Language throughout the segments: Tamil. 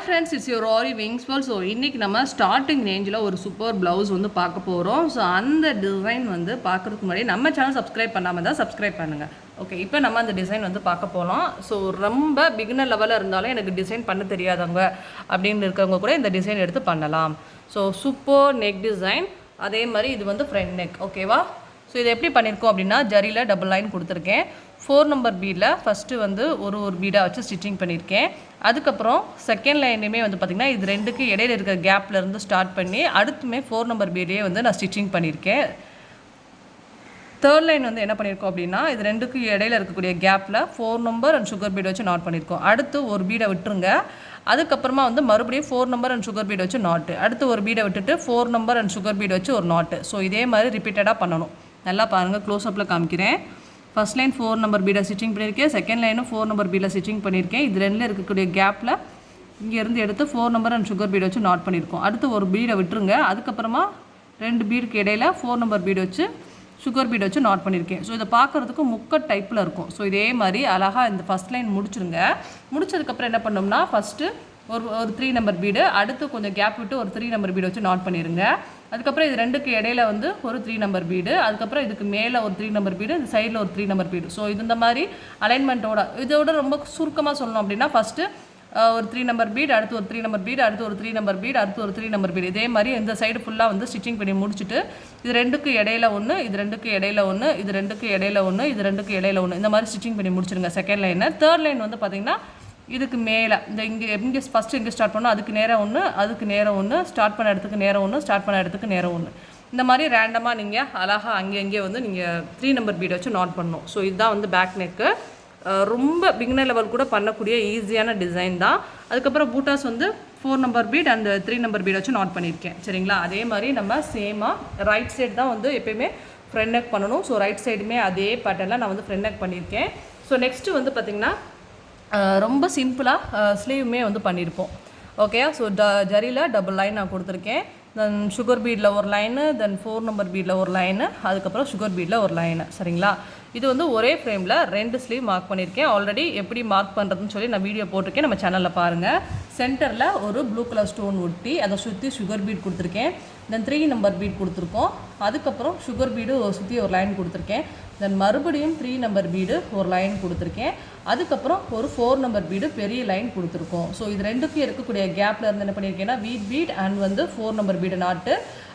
friends, it's your Aariwingsworld. So இன்னைக்கு நம்ம ஸ்டார்டிங் ரேஞ்சில் ஒரு சூப்பர் ப்ளவுஸ் வந்து பார்க்க போகிறோம். ஸோ அந்த டிசைன் வந்து பார்க்குறதுக்கு முன்னாடி நம்ம சேனல் சப்ஸ்கிரைப் பண்ணாமல் தான் சப்ஸ்கிரைப் பண்ணுங்கள். ஓகே, இப்போ நம்ம அந்த டிசைன் வந்து பார்க்க போகலாம். ஸோ ரொம்ப பிகினர் லெவலில் இருந்தாலும் எனக்கு டிசைன் பண்ண தெரியாதவங்க அப்படின்னு இருக்கிறவங்க கூட இந்த டிசைன் எடுத்து பண்ணலாம். ஸோ சூப்பர் நெக் டிசைன், அதே மாதிரி இது வந்து ஃப்ரண்ட் நெக். ஓகேவா? ஸோ இது எப்படி பண்ணியிருக்கோம் அப்படின்னா, ஜரியில் டபுள் லைன் கொடுத்துருக்கேன். 4 நம்பர் பீடில் ஃபஸ்ட்டு வந்து ஒரு பீடாக வச்சு ஸ்டிச்சிங் பண்ணியிருக்கேன். அதுக்கப்புறம் செகண்ட் லைன்லையுமே வந்து பார்த்திங்கன்னா இது ரெண்டுக்கு இடையில இருக்கிற கேப்லேருந்து ஸ்டார்ட் பண்ணி அடுத்துமே 4 நம்பர் பீடையே வந்து நான் ஸ்டிச்சிங் பண்ணியிருக்கேன். தேர்ட் லைன் வந்து என்ன பண்ணியிருக்கோம் அப்படின்னா, இது ரெண்டுக்கு இடையில இருக்கக்கூடிய கேப்பில் 4 நம்பர் அண்ட் சுகர் பீட் வச்சு நாட் பண்ணியிருக்கோம். அடுத்து ஒரு பீடை விட்டுருங்க. அதுக்கப்புறமா வந்து மறுபடியும் 4 நம்பர் அண்ட் சுகர் பீட் வச்சு நாட்டு, அடுத்து ஒரு பீடை விட்டுட்டு 4 நம்பர் அண்ட் சுகர் பீட் வச்சு ஒரு நாட்டு. ஸோ இதே மாதிரி ரிப்பீட்டடாக பண்ணணும். நல்லா பாருங்கள், க்ளோஸ்அப்பில் காமிக்கிறேன். ஃபஸ்ட் லைன் 4 நம்பர் பீடை ஸ்டிச்சிங் பண்ணியிருக்கேன். செகண்ட் லைனும் 4 நம்பர் பீடில் ஸ்டிச்சிங் பண்ணியிருக்கேன். இது ரெண்டில் இருக்கக்கூடிய கேப்பில் இங்கேருந்து எடுத்து 4 நம்பர் அண்ட் சுகர் பீடை வச்சு நாட் பண்ணியிருக்கோம். அடுத்து ஒரு பீடை விட்டுருங்க. அதுக்கப்புறமா 2 பீடுக்கு இடையில் 4 நம்பர் பீடு வச்சு சுகர் பீடை வச்சு நாட் பண்ணியிருக்கேன். ஸோ இதை பார்க்குறதுக்கு முக்கட் டைப்பில் இருக்கும். ஸோ இதே மாதிரி அழகாக இந்த ஃபஸ்ட் லைன் முடிச்சுருங்க. முடிச்சதுக்கப்புறம் என்ன பண்ணோம்னா, ஃபஸ்ட்டு ஒரு 3 நம்பர் பீடு, அடுத்து கொஞ்சம் கேப் விட்டு ஒரு 3 நம்பர் பீடு வச்சு நாட் பண்ணிடுங்க. அதுக்கப்புறம் இது ரெண்டுக்கு இடையில வந்து ஒரு 3 நம்பர் பீடு, அதுக்கப்புறம் இதுக்கு மேலே ஒரு 3 நம்பர் பீடு, இந்த சைடில் ஒரு 3 நம்பர் பீடு. ஸோ இது இந்த மாதிரி அலைன்மெண்ட்டோட, இதோட ரொம்ப சுருக்கமாக சொல்லணும் அப்படின்னா, ஃபஸ்ட்டு ஒரு 3 நம்பர் பீடு, அடுத்து ஒரு 3 நம்பர் பீடு, அடுத்து ஒரு 3 நம்பர் பீடு, அடுத்து ஒரு 3 நம்பர் பீடு. இதே மாதிரி இந்த சைடு ஃபுல்லாக வந்து ஸ்டிச்சிங் பண்ணி முடிச்சுட்டு இது ரெண்டுக்கு இடையில ஒன்று, இது ரெண்டுக்கு இடையில ஒன்று, இது ரெண்டுக்கு இடையில ஒன்று, இது ரெண்டுக்கு இடையில ஒன்று, இந்த மாதிரி ஸ்டிச்சிங் பண்ணி முடிச்சிருங்க செகண்ட் லைனை. தேர்ட் லைன் வந்து பார்த்திங்கன்னா இதுக்கு மேலே இந்த இங்கே ஃபஸ்ட்டு எங்கே ஸ்டார்ட் பண்ணோம் அதுக்கு நேரம் ஒன்று, அதுக்கு நேரம் ஒன்று, ஸ்டார்ட் பண்ண இடத்துக்கு நேரம் ஒன்று, ஸ்டார்ட் பண்ண இடத்துக்கு நேரம் ஒன்று. இந்த மாதிரி ரேண்டமாக நீங்கள் அழகாக அங்கேயே வந்து நீங்கள் 3 நம்பர் பீடை வச்சு நாட் பண்ணணும். ஸோ இதுதான் வந்து பேக் நெக்கு. ரொம்ப பிகினர் லெவல் கூட பண்ணக்கூடிய ஈஸியான டிசைன் தான். அதுக்கப்புறம் பூட்டாஸ் வந்து 4 நம்பர் பீட் அண்ட் 3 நம்பர் பீடை வச்சு நாட் பண்ணியிருக்கேன். சரிங்களா? அதே மாதிரி நம்ம சேமாக ரைட் சைடு தான் வந்து எப்போயுமே ஃப்ரண்ட் நெக் பண்ணணும். ஸோ ரைட் சைடுமே அதே பேட்டர்னில் நான் வந்து ஃப்ரண்ட் நெக் பண்ணியிருக்கேன். ஸோ நெக்ஸ்ட்டு வந்து பார்த்திங்கன்னா ரொம்ப சிம்பிளாக ஸ்லீவுமே வந்து பண்ணியிருப்போம். ஓகே, ஸோ ஜரியில் டபுள் லைன் நான் கொடுத்துருக்கேன். தென் சுகர் பீடில் ஒரு லைனு, தென் 4 நம்பர் பீடில் ஒரு லைனு, அதுக்கப்புறம் சுகர் பீடில் ஒரு லைனு. சரிங்களா? இது வந்து ஒரே ஃப்ரேமில் 2 ஸ்லீவ் மார்க் பண்ணியிருக்கேன். ஆல்ரெடி எப்படி மார்க் பண்ணுறதுன்னு சொல்லி நான் வீடியோ போட்டிருக்கேன், நம்ம சேனலில் பாருங்கள். சென்டரில் ஒரு ப்ளூ கலர் ஸ்டோன் ஒட்டி அதை சுற்றி சுகர் பீட் கொடுத்துருக்கேன். தென் 3 நம்பர் பீட் கொடுத்துருக்கோம். அதுக்கப்புறம் சுகர் பீடு சுற்றி ஒரு லைன் கொடுத்துருக்கேன். தென் மறுபடியும் 3 நம்பர் பீடு ஒரு லைன் கொடுத்துருக்கேன். அதுக்கப்புறம் ஒரு 4 நம்பர் பீடு பெரிய லைன் கொடுத்துருக்கோம். ஸோ இது ரெண்டுக்கும் இருக்கக்கூடிய கேப்பில் இருந்து என்ன பண்ணியிருக்கேன்னா, வீட் பீட் அண்ட் வந்து 4 நம்பர் பீடு நாட்டு,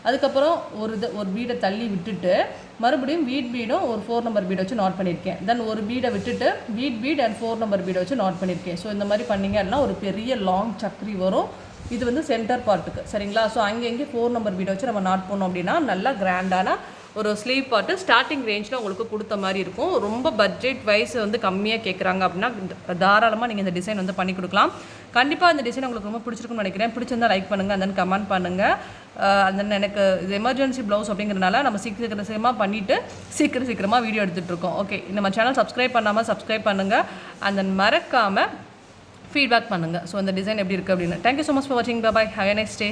அதுக்கப்புறம் ஒரு பீடை தள்ளி விட்டுட்டு மறுபடியும் வீட் பீடும் ஒரு 4 நம்பர் பீடை வச்சு நாட் பண்ணியிருக்கேன். தென் ஒரு பீடை விட்டுட்டு வீட் பீட் அண்ட் 4 நம்பர் பீடை வச்சு நாட் பண்ணியிருக்கேன். ஸோ இந்த மாதிரி பண்ணிங்க அப்படின்னா ஒரு பெரிய லாங் சக்கரி வரும். இது வந்து சென்டர் பார்ட்டுக்கு. சரிங்களா? ஸோ அங்கே 4 நம்பர் பீடை வச்சு நம்ம நாட் பண்ணோம் அப்படின்னா நல்லா கிராண்டான ஒரு ஸ்லீவ் பார்ட்டு ஸ்டார்டிங் ரேஞ்சில் உங்களுக்கு கொடுத்த மாதிரி இருக்கும். ரொம்ப பட்ஜெட் வைஸ் வந்து கம்மியாக கேட்குறாங்க அப்படின்னா தாராளமாக நீங்கள் இந்த டிசைன் வந்து பண்ணி கொடுக்கலாம். கண்டிப்பாக இந்த டிசைன் உங்களுக்கு ரொம்ப பிடிச்சிருக்குன்னு நினைக்கிறேன். பிடிச்சிருந்தா லைக் பண்ணுங்கள், அந்த கமெண்ட் பண்ணுங்கள். அந்த எனக்கு இது எமர்ஜென்சி ப்ளவுஸ் அப்படிங்கிறதுனால நம்ம சீக்கிரமாக பண்ணிவிட்டு சீக்கிரமாக வீடியோ எடுத்துகிட்டு இருக்கோம். ஓகே, நம்ம சேனல் சப்ஸ்கிரைப் பண்ணாமல் சப்ஸ்கிரைப் பண்ணுங்கள், அந்த மறக்காமல் ஃபீட்பேக் பண்ணுங்கள். ஸோ அந்த டிசைன் எப்படி இருக்குது அப்படின்னு. தேங்க்யூ ஸோ மச் ஃபார் வாட்சிங். Bye bye, have a nice day.